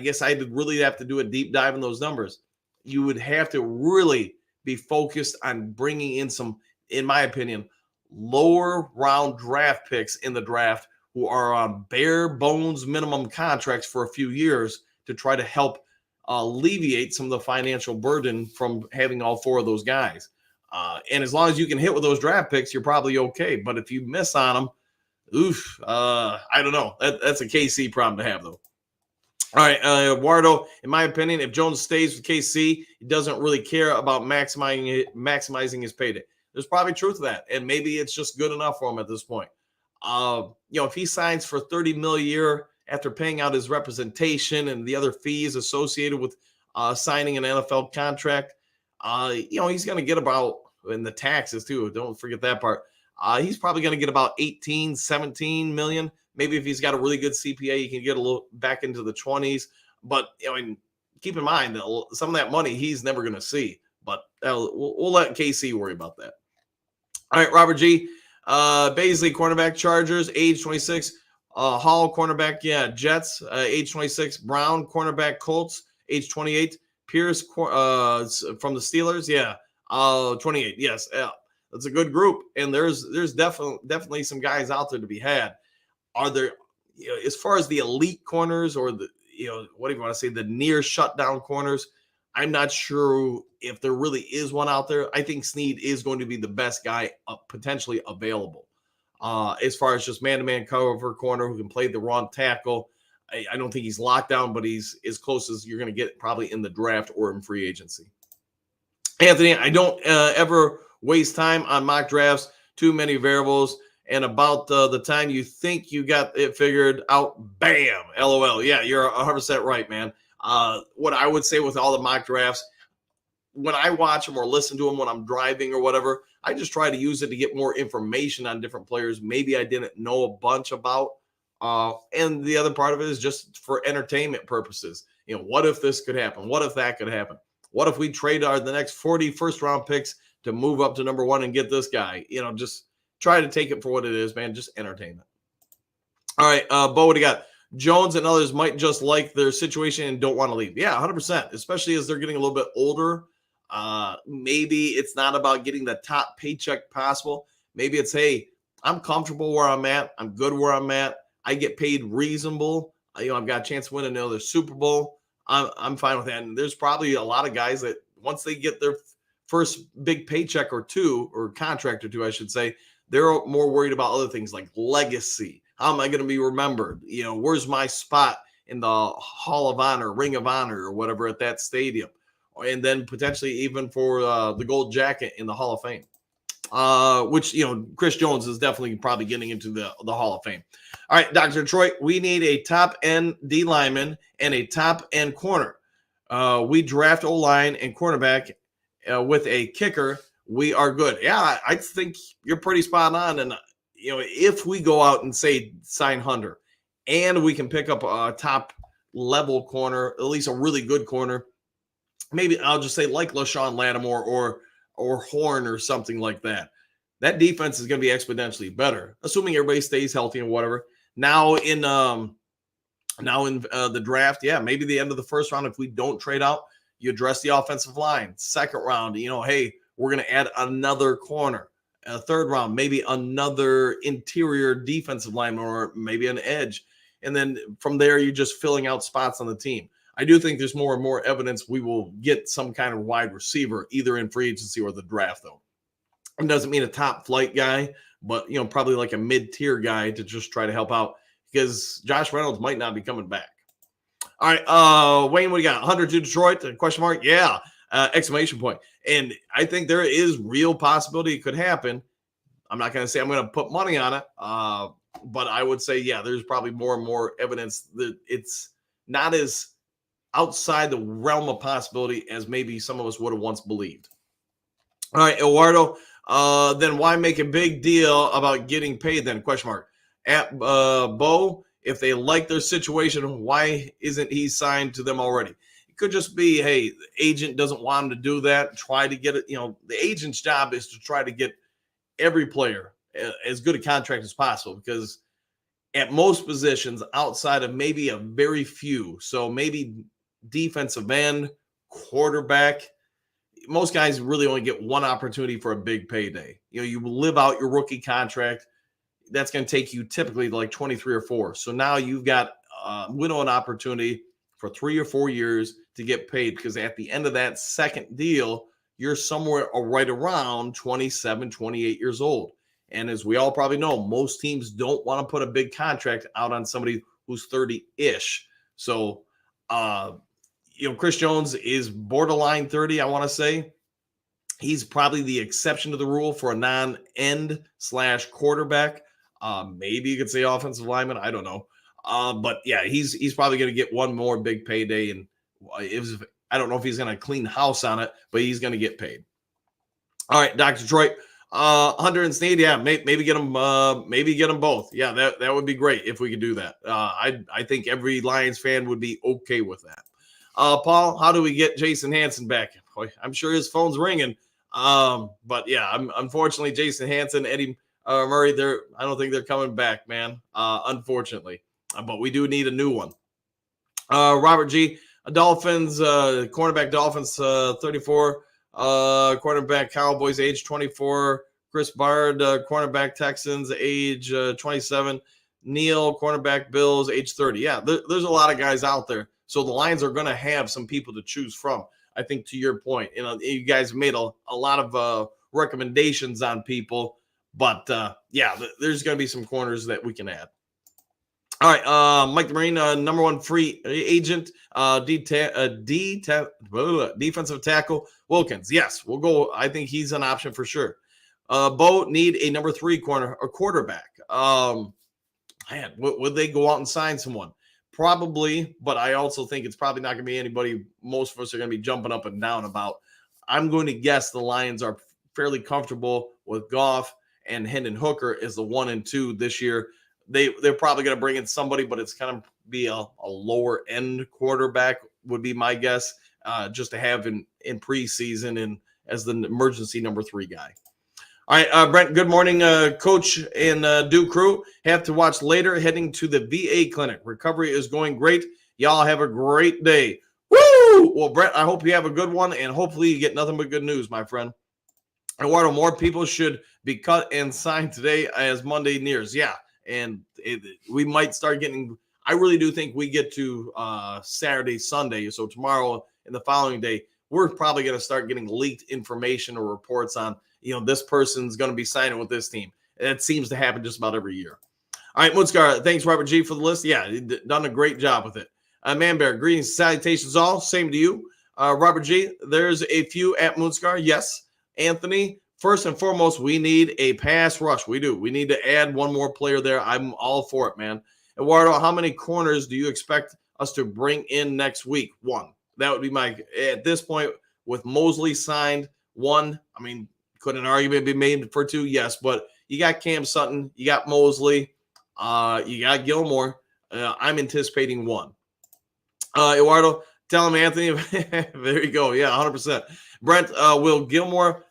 guess I would really have to do a deep dive in those numbers. You would have to really be focused on bringing in some, in my opinion, lower round draft picks in the draft who are on bare bones minimum contracts for a few years to try to help alleviate some of the financial burden from having all 4 of those guys. And as long as you can hit with those draft picks, you're probably okay. But if you miss on them, I don't know. That's a KC problem to have, though. All right, Eduardo, in my opinion, if Jones stays with KC, he doesn't really care about maximizing his payday. There's probably truth to that, and maybe it's just good enough for him at this point. If he signs for 30 mil a year after paying out his representation and the other fees associated with signing an NFL contract, he's going to get about, and the taxes too, don't forget that part. He's probably going to get about 18, 17 million. Maybe if he's got a really good CPA, he can get a little back into the 20s. But keep in mind that some of that money he's never going to see. But we'll let KC worry about that. All right, Robert G. Baisley, cornerback, Chargers, age 26. Hall, cornerback, Jets, age 26. Brown, cornerback, Colts, age 28. Pierce from the Steelers, 28. Yes, that's a good group, and there's definitely some guys out there to be had. Are there, as far as the elite corners or the, what do you want to say, the near shutdown corners? I'm not sure if there really is one out there. I think Snead is going to be the best guy potentially available. As far as just man-to-man cover corner who can play the wrong tackle, I don't think he's locked down, but he's as close as you're going to get probably in the draft or in free agency. Anthony, I don't ever waste time on mock drafts. Too many variables. And about the time you think you got it figured out, bam, LOL. Yeah, you're 100% right, man. What I would say with all the mock drafts, when I watch them or listen to them when I'm driving or whatever, I just try to use it to get more information on different players maybe I didn't know a bunch about. And the other part of it is just for entertainment purposes. What if this could happen? What if that could happen? What if we trade the next 40 first-round picks to move up to number 1 and get this guy? Just try to take it for what it is, man. Just entertainment. All right, Bo, what do you got? Jones and others might just like their situation and don't want to leave. Yeah, 100%, especially as they're getting a little bit older. Maybe it's not about getting the top paycheck possible. Maybe it's, hey, I'm comfortable where I'm at. I'm good where I'm at. I get paid reasonable. I've got a chance to win another Super Bowl. I'm fine with that. And there's probably a lot of guys that once they get their first big paycheck or two, or contract or two, I should say, they're more worried about other things like legacy. How am I going to be remembered? Where's my spot in the Hall of Honor, Ring of Honor, or whatever at that stadium? And then potentially even for the gold jacket in the Hall of Fame, which, Chris Jones is definitely probably getting into the Hall of Fame. All right, Dr. Detroit, we need a top-end D lineman and a top-end corner. We draft O-line and cornerback with a kicker. We are good. Yeah, I think you're pretty spot on. And, if we go out and say sign Hunter and we can pick up a top-level corner, at least a really good corner, maybe I'll just say like LaShawn Lattimore or Horn or something like that. That defense is going to be exponentially better, assuming everybody stays healthy and whatever. Now in the draft, maybe the end of the first round, if we don't trade out, you address the offensive line. Second round, hey, we're going to add another corner. Third round, maybe another interior defensive lineman or maybe an edge. And then from there, you're just filling out spots on the team. I do think there's more and more evidence we will get some kind of wide receiver, either in free agency or the draft, though. It doesn't mean a top flight guy, but, probably like a mid-tier guy to just try to help out because Josh Reynolds might not be coming back. All right, Wayne, what do you got? 100 to Detroit? Question mark? Yeah, exclamation point. And I think there is real possibility it could happen. I'm not going to say I'm going to put money on it, but I would say, there's probably more and more evidence that it's not as outside the realm of possibility as maybe some of us would have once believed. All right, Eduardo, then why make a big deal about getting paid then? Question mark. At Bo, if they like their situation, why isn't he signed to them already? It could just be, hey, the agent doesn't want him to do that. Try to get it. The agent's job is to try to get every player as good a contract as possible because at most positions outside of maybe a very few, so maybe defensive end, quarterback, most guys really only get one opportunity for a big payday. You live out your rookie contract. That's going to take you typically like 23 or 4. So now you've got window an opportunity for 3 or 4 years to get paid because at the end of that second deal, you're somewhere right around 27, 28 years old. And as we all probably know, most teams don't want to put a big contract out on somebody who's 30-ish. So Chris Jones is borderline 30, I want to say. He's probably the exception to the rule for a non-end / quarterback. Maybe you could say offensive lineman. I don't know. But yeah, he's probably going to get one more big payday. And I don't know if he's going to clean house on it, but he's going to get paid. All right, Dr. Detroit. Hunter and Snead, yeah, maybe get them both. Yeah, that would be great if we could do that. I think every Lions fan would be okay with that. Paul, how do we get Jason Hanson back? Boy, I'm sure his phone's ringing. But yeah, unfortunately, Jason Hanson, Eddie Murray, I don't think they're coming back, man. Unfortunately, but we do need a new one. Robert G. Dolphins, cornerback Dolphins, 34. Cornerback Cowboys, age 24. Chris Bard, cornerback Texans, age 27. Neal, cornerback Bills, age 30. Yeah, there's a lot of guys out there. So the Lions are going to have some people to choose from. I think to your point, you guys made a lot of recommendations on people, but yeah, there's going to be some corners that we can add. All right, Mike the Marine, number one free agent, defensive tackle Wilkins. Yes, we'll go. I think he's an option for sure. Bo need a number 3 corner or quarterback. Man, would they go out and sign someone? Probably, but I also think it's probably not going to be anybody most of us are going to be jumping up and down about. I'm going to guess the Lions are fairly comfortable with Goff and Hendon Hooker as the 1 and 2 this year. They're probably going to bring in somebody, but it's going to be a lower end quarterback would be my guess, just to have in preseason and as the emergency number 3 guy. All right, Brent, good morning, Coach and Duke crew. Have to watch later heading to the VA clinic. Recovery is going great. Y'all have a great day. Woo! Well, Brent, I hope you have a good one, and hopefully you get nothing but good news, my friend. Eduardo, more people should be cut and signed today as Monday nears. Yeah, and we might start getting – I really do think we get to Saturday, Sunday, so tomorrow and the following day, we're probably going to start getting leaked information or reports on – this person's going to be signing with this team. It seems to happen just about every year. All right, Moonscar, thanks, Robert G, for the list. Yeah, done a great job with it. Man Bear, greetings, salutations all. Same to you. Robert G, there's a few at Moonscar. Yes. Anthony, first and foremost, we need a pass rush. We do. We need to add one more player there. I'm all for it, man. Eduardo, how many corners do you expect us to bring in next week? 1. That would be my – at this point, with Mosley signed, 1. I mean, could an argument be made for 2? Yes, but you got Cam Sutton, you got Mosley, you got Gilmore. I'm anticipating 1. Eduardo, tell him Anthony. There you go. Yeah, 100%. Brent, will Gilmore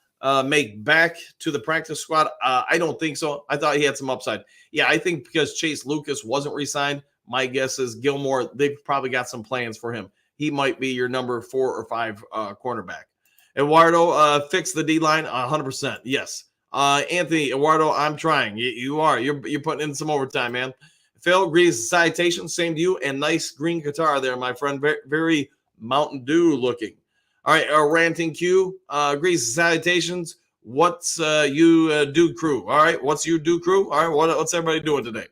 make back to the practice squad? I don't think so. I thought he had some upside. Yeah, I think because Chase Lucas wasn't re-signed, my guess is Gilmore, they've probably got some plans for him. He might be your number 4 or 5 cornerback. Eduardo, fix the D-line 100%. Yes. Anthony, Eduardo, I'm trying. You are. You're putting in some overtime, man. Phil, greetings, citations. Same to you. And nice green guitar there, my friend. Very, very Mountain Dew looking. All right, Ranting Q, greetings, salutations. What's you do crew? All right, what's you do crew? All right, what's everybody doing today?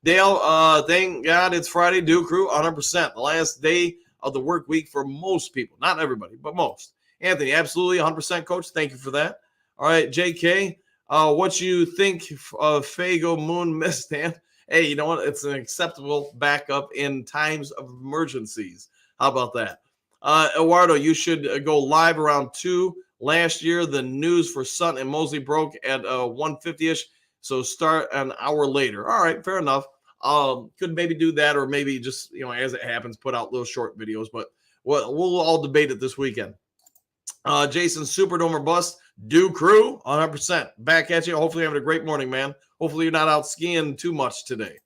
Dale, thank God it's Friday. Do crew 100%. The last day of the work week for most people. Not everybody, but most. Anthony, absolutely 100%, Coach. Thank you for that. All right, JK, what you think of Fago Moon Mist, Dan? Hey, you know what? It's an acceptable backup in times of emergencies. How about that? Eduardo, you should go live around 2. Last year, the news for Sutton and Mosley broke at 1:50-ish, so start an hour later. All right, fair enough. Could maybe do that, or maybe just, as it happens, put out little short videos, but we'll all debate it this weekend. Jason, Superdome or bust, do crew 100%. Back at you. Hopefully you're having a great morning, man. Hopefully you're not out skiing too much today.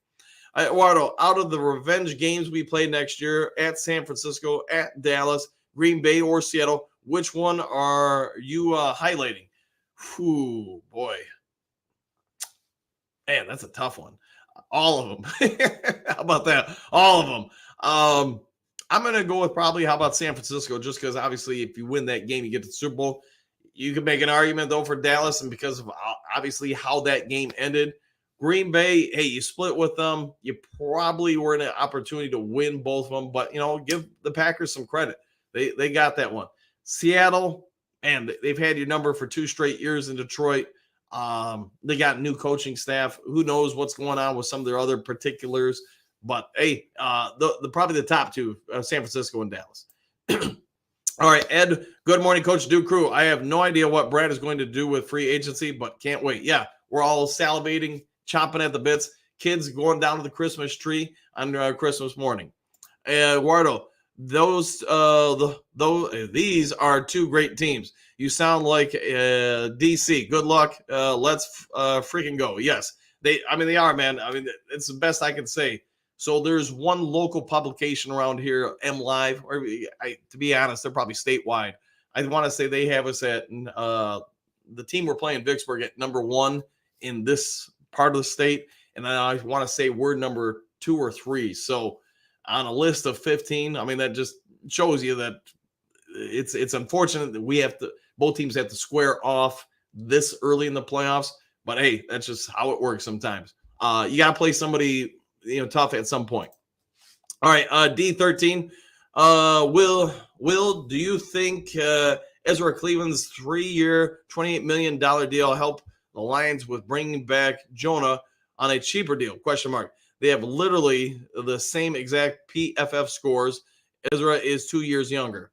Eduardo, out of the revenge games we play next year at San Francisco, at Dallas, Green Bay, or Seattle, which one are you highlighting? Whew, boy. Man, that's a tough one. All of them. How about that? All of them. I'm going to go with probably, how about San Francisco, just because obviously if you win that game, you get to the Super Bowl. You could make an argument, though, for Dallas, and because of obviously how that game ended, Green Bay, hey, you split with them. You probably were in an opportunity to win both of them, but give the Packers some credit. They got that one. Seattle, man, they've had your number for 2 straight years in Detroit. They got new coaching staff. Who knows what's going on with some of their other particulars? But hey, the probably the top two, San Francisco and Dallas. All right, Ed. Good morning, Coach Duke Crew. I have no idea what Brad is going to do with free agency, but can't wait. Yeah, we're all salivating, chomping at the bits. Kids going down to the Christmas tree on Christmas morning. Eduardo, these are two great teams. You sound like DC. Good luck. Let's freaking go. Yes, they are, man. It's the best I can say. So there's one local publication around here, M Live, or to be honest, they're probably statewide. I want to say they have us at the team we're playing, Vicksburg, at number 1 in this part of the state, and I want to say we're number 2 or 3. So on a list of 15, that just shows you that it's unfortunate that both teams have to square off this early in the playoffs. But hey, that's just how it works sometimes. You got to play somebody tough at some point. All right, D13. Will, do you think Ezra Cleveland's 3-year, $28 million deal help the Lions with bringing back Jonah on a cheaper deal? Question mark. They have literally the same exact PFF scores. Ezra is 2 years younger.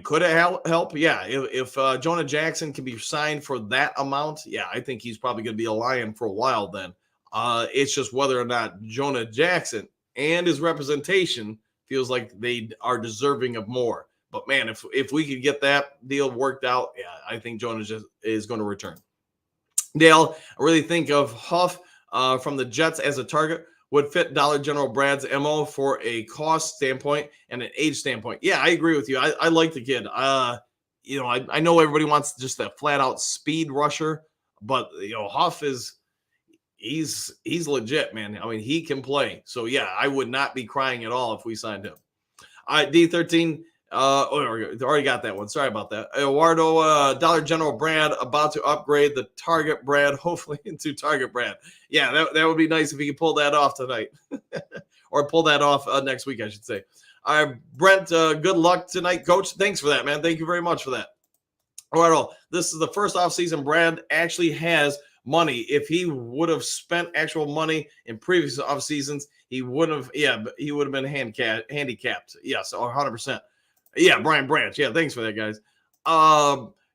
Could it help? Yeah. If Jonah Jackson can be signed for that amount, yeah, I think he's probably going to be a Lion for a while then. It's just whether or not Jonah Jackson and his representation feels like they are deserving of more. But man, if we could get that deal worked out, yeah, I think Jonah is going to return. Dale, I really think of Huff from the Jets as a target would fit Dollar General Brad's MO for a cost standpoint and an age standpoint. Yeah, I agree with you. I like the kid. I know everybody wants just that flat out speed rusher, but Huff is. He's legit, man. He can play. So, yeah, I would not be crying at all if we signed him. All right, D13. Already got that one. Sorry about that. Eduardo, Dollar General Brad about to upgrade the Target Brad, hopefully into Target Brad. Yeah, that would be nice if he could pull that off tonight. Or pull that off next week, I should say. All right, Brent, good luck tonight, Coach. Thanks for that, man. Thank you very much for that. Eduardo, this is the first offseason Brad actually has money. If he would have spent actual money in previous off seasons, he wouldn't have. Yeah, but he would have been handicapped. Yes, 100%. Yeah, Brian Branch. Yeah, thanks for that, guys.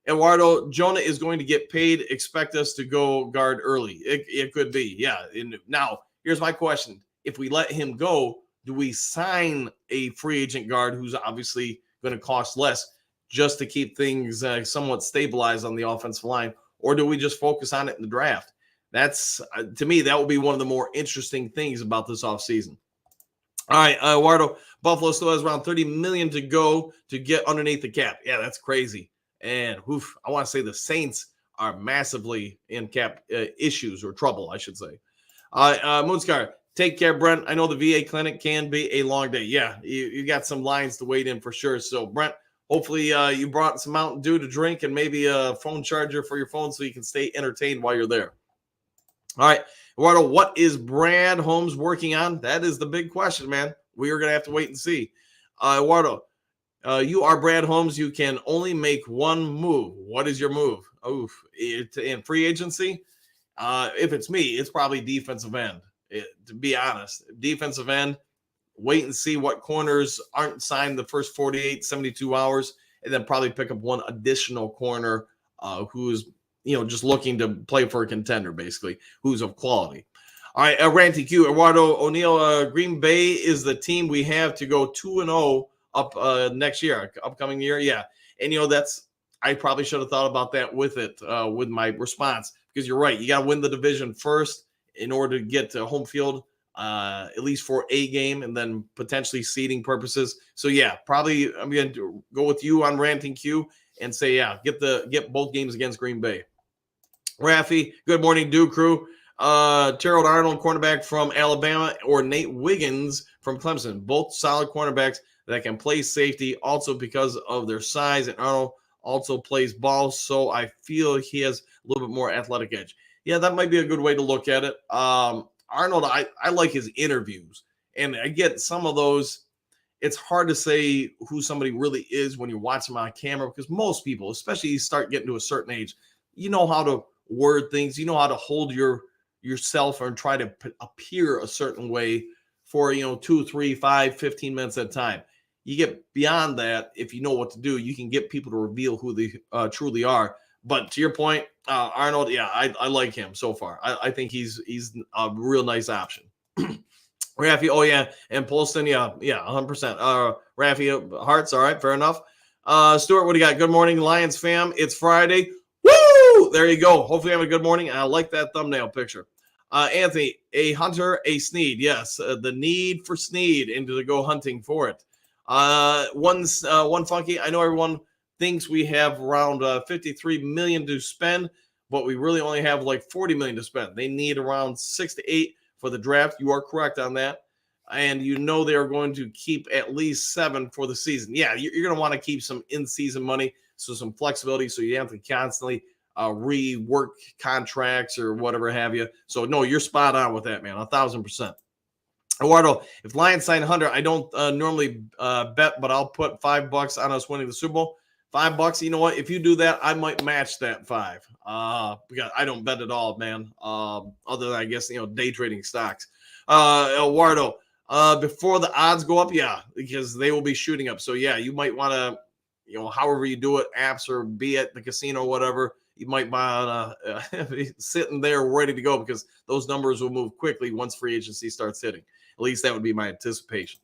Eduardo, Jonah is going to get paid. Expect us to go guard early. It could be. Yeah. Now, here's my question: if we let him go, do we sign a free agent guard who's obviously going to cost less just to keep things somewhat stabilized on the offensive line? Or do we just focus on it in the draft? That's, to me, that will be one of the more interesting things about this offseason. All right, Eduardo, Buffalo still has around $30 million to go to get underneath the cap. Yeah, that's crazy. And I want to say the Saints are massively in cap issues or trouble, I should say. Moonscar, take care, Brent. I know the VA clinic can be a long day. Yeah, you got some lines to wait in for sure. So, Brent, hopefully you brought some Mountain Dew to drink and maybe a phone charger for your phone so you can stay entertained while you're there. All right, Eduardo, what is Brad Holmes working on? That is the big question, man. We are going to have to wait and see. Eduardo, you are Brad Holmes. You can only make one move. What is your move? In free agency? If it's me, it's probably defensive end. To be honest, defensive end. Wait and see what corners aren't signed the first 48, 72 hours, and then probably pick up one additional corner who's, just looking to play for a contender, basically, who's of quality. All right, Ranty Q, Eduardo O'Neill, Green Bay is the team we have to go 2-0 up next year, upcoming year. Yeah, and, I probably should have thought about that with my response, because you're right. You got to win the division first in order to get to home field. At least for a game, and then potentially seeding purposes. So yeah, probably I'm going to go with you on Ranting Q and say, yeah, get both games against Green Bay. Raffy, good morning, Dew Crew. Terrell Arnold, cornerback from Alabama, or Nate Wiggins from Clemson, both solid cornerbacks that can play safety also because of their size, and Arnold also plays ball, so I feel he has a little bit more athletic edge. Yeah, that might be a good way to look at it. Arnold, I like his interviews, and I get some of those. It's hard to say who somebody really is when you watch them on camera because most people, especially you start getting to a certain age, you know how to word things, you know how to hold yourself and try to appear a certain way for 2, 3, 5, 15 minutes at a time. You get beyond that, if you know what to do, you can get people to reveal who they truly are. But to your point, Arnold, yeah, I like him so far. I think he's a real nice option. Rafi, oh yeah, and Polston, yeah, 100%. Rafi Hearts, all right, fair enough. Stuart, what do you got? Good morning, Lions fam. It's Friday. Woo! There you go. Hopefully, you have a good morning. I like that thumbnail picture. Anthony, a hunter, a Sneed. Yes, the need for Sneed and to go hunting for it. One funky. I know everyone thinks we have around 53 million to spend, but we really only have like 40 million to spend. They need around 6 to 8 for the draft. You are correct on that. And they are going to keep at least 7 for the season. Yeah, you're going to want to keep some in-season money, so some flexibility, so you have to constantly rework contracts or whatever have you. So, no, you're spot on with that, man, 1,000%. Eduardo, if Lions sign Hunter, I don't normally bet, but I'll put $5 on us winning the Super Bowl. $5. You know what? If you do that, I might match that 5. Because I don't bet at all, man. Other than I guess day trading stocks. Eduardo, before the odds go up, yeah, because they will be shooting up. So yeah, you might want to, however you do it, apps or be at the casino, whatever. You might want to sitting there ready to go because those numbers will move quickly once free agency starts hitting. At least that would be my anticipation.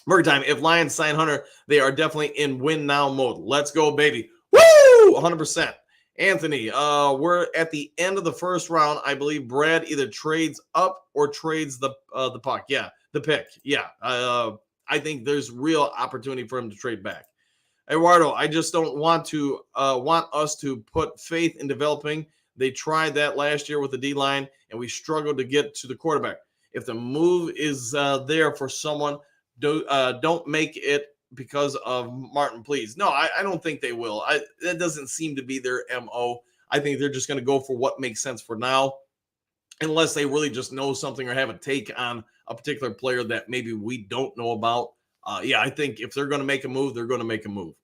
Murray time. If Lions sign Hunter, they are definitely in win now mode. Let's go, baby. Woo! 100%. Anthony, we're at the end of the first round. I believe Brad either trades up or trades the puck. Yeah, the pick. Yeah. I think there's real opportunity for him to trade back. Eduardo, I just don't want us to put faith in developing. They tried that last year with the D-line, and we struggled to get to the quarterback. If the move is there for someone, don't make it because of Martin, please. No, I don't think they will. That doesn't seem to be their MO. I think they're just going to go for what makes sense for now, unless they really just know something or have a take on a particular player that maybe we don't know about. Yeah, I think if they're going to make a move, they're going to make a move.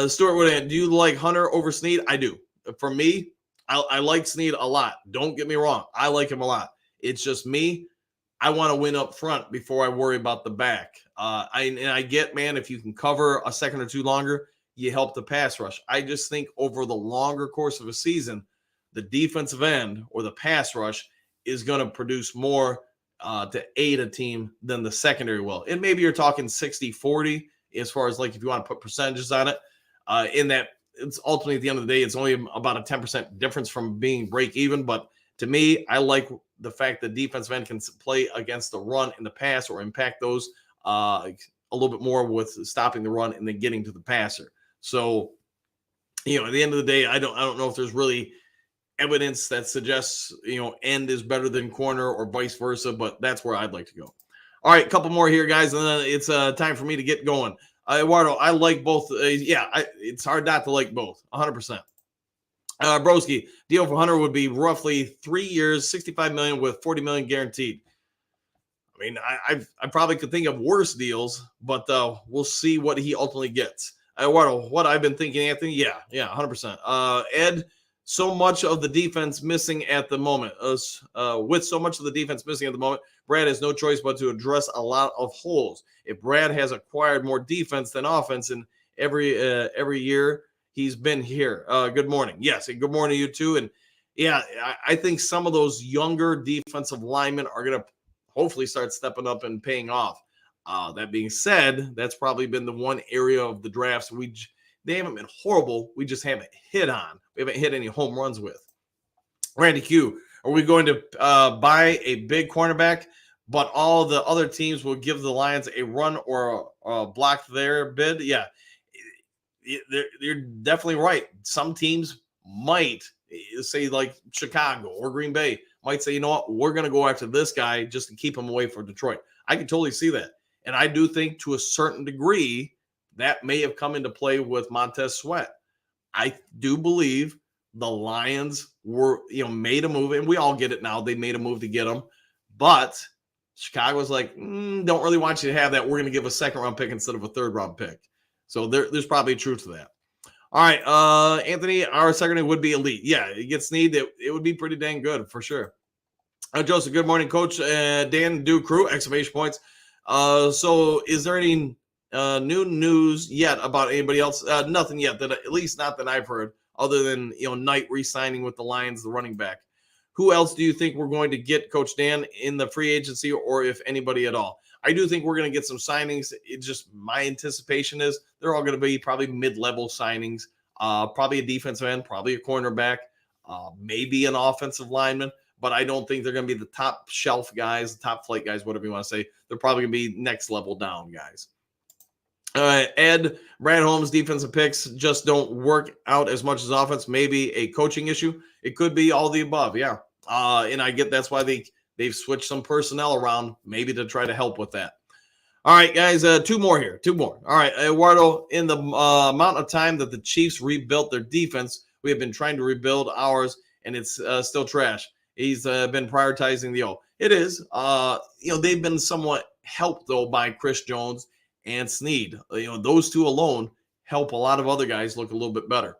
Stuart Woodhand, do you like Hunter over Sneed? I do. For me, I like Sneed a lot. Don't get me wrong. I like him a lot. It's just me. I want to win up front before I worry about the back. I get, man, if you can cover a second or two longer, you help the pass rush. I just think over the longer course of a season, the defensive end or the pass rush is going to produce more to aid a team than the secondary will. And maybe you're talking 60-40 as far as like if you want to put percentages on it. In that it's ultimately at the end of the day, it's only about a 10% difference from being break even. But to me, I like the fact that defensive end can play against the run and the pass or impact those a little bit more with stopping the run and then getting to the passer. So, at the end of the day, I don't know if there's really evidence that suggests, end is better than corner or vice versa, but that's where I'd like to go. All right, a couple more here, guys, and then it's time for me to get going. Eduardo, I like both. It's hard not to like both, 100%. Broski, deal for Hunter would be roughly 3 years, $65 million with $40 million guaranteed. I mean, I probably could think of worse deals, but we'll see what he ultimately gets. What I've been thinking, Anthony, yeah, 100%. Ed, so much of the defense missing at the moment. With so much of the defense missing at the moment, Brad has no choice but to address a lot of holes. If Brad has acquired more defense than offense in every year he's been here. Good morning. Yes, and good morning to you too. And yeah, I think some of those younger defensive linemen are going to hopefully start stepping up and paying off. That being said, that's probably been the one area of the drafts they haven't been horrible. We just haven't hit on. We haven't hit any home runs with. Randy Q, are we going to buy a big cornerback, but all the other teams will give the Lions a run or block their bid? Yeah, you're definitely right. Some teams might say, like Chicago or Green Bay, might say, you know what, we're going to go after this guy just to keep him away from Detroit. I can totally see that. And I do think to a certain degree that may have come into play with Montez Sweat. I do believe the Lions were, made a move, and we all get it now. They made a move to get him, but Chicago was like, don't really want you to have that. We're going to give a second-round pick instead of a third-round pick. So there's probably truth to that. All right, Anthony, our secondary would be elite. Yeah, it gets need. It would be pretty dang good for sure. Joseph, good morning, Coach. Dan, do crew, exclamation points. So is there any new news yet about anybody else? Nothing yet, that at least not that I've heard, other than Knight re-signing with the Lions, the running back. Who else do you think we're going to get, Coach Dan, in the free agency, or if anybody at all? I do think we're going to get some signings. It's just my anticipation is they're all going to be probably mid-level signings, probably a defensive end, probably a cornerback, maybe an offensive lineman, but I don't think they're going to be the top shelf guys, the top flight guys, whatever you want to say. They're probably going to be next level down guys. Ed, Brad Holmes, defensive picks just don't work out as much as offense. Maybe a coaching issue. It could be all the above, yeah. And I get that's why they've switched some personnel around, maybe to try to help with that. All right, guys, two more. All right, Eduardo, in the amount of time that the Chiefs rebuilt their defense, we have been trying to rebuild ours, and it's still trash. He's been prioritizing the O. It is. They've been somewhat helped, though, by Chris Jones and Snead. Those two alone help a lot of other guys look a little bit better.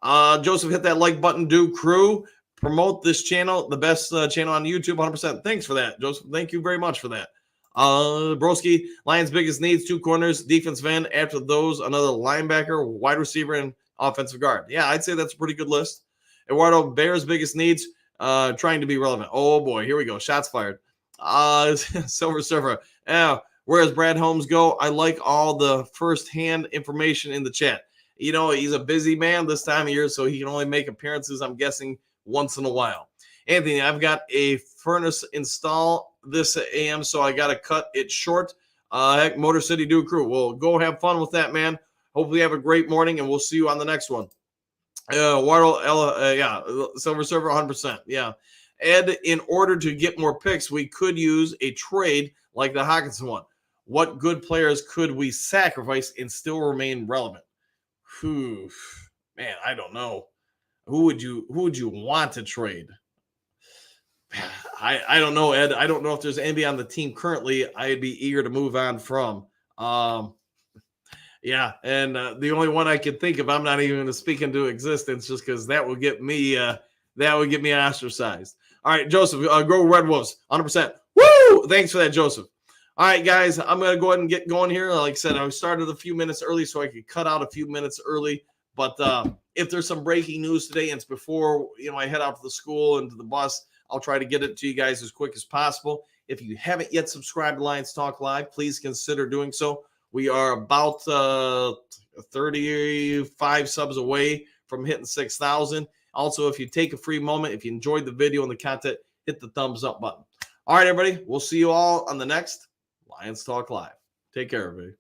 Joseph, hit that like button, do crew. Promote this channel, the best channel on YouTube, 100%. Thanks for that, Joseph. Thank you very much for that. Broski, Lions' biggest needs, 2 corners, defensive end. After those, another linebacker, wide receiver, and offensive guard. Yeah, I'd say that's a pretty good list. Eduardo, Bears' biggest needs, trying to be relevant. Oh, boy, here we go. Shots fired. Silver Surfer. Yeah, where does Brad Holmes go? I like all the first-hand information in the chat. He's a busy man this time of year, so he can only make appearances, I'm guessing, once in a while. Anthony, I've got a furnace install this AM, so I got to cut it short. Heck, Motor City Do Crew. Well, go have fun with that, man. Hopefully you have a great morning, and we'll see you on the next one. Silver Server, 100%. Yeah. Ed, in order to get more picks, we could use a trade like the Hawkinson one. What good players could we sacrifice and still remain relevant? Man, I don't know. Who would you want to trade? I don't know, Ed. I don't know if there's anybody on the team currently I'd be eager to move on from. Yeah, and the only one I can think of, I'm not even going to speak into existence just because that would get me ostracized. All right, Joseph, go Red Wolves, 100%. Woo! Thanks for that, Joseph. All right, guys, I'm going to go ahead and get going here. Like I said, I started a few minutes early so I could cut out a few minutes early. But if there's some breaking news today and it's before I head out to the school and to the bus, I'll try to get it to you guys as quick as possible. If you haven't yet subscribed to Lions Talk Live, please consider doing so. We are about 35 subs away from hitting 6,000. Also, if you take a free moment, if you enjoyed the video and the content, hit the thumbs up button. All right, everybody. We'll see you all on the next Lions Talk Live. Take care, everybody.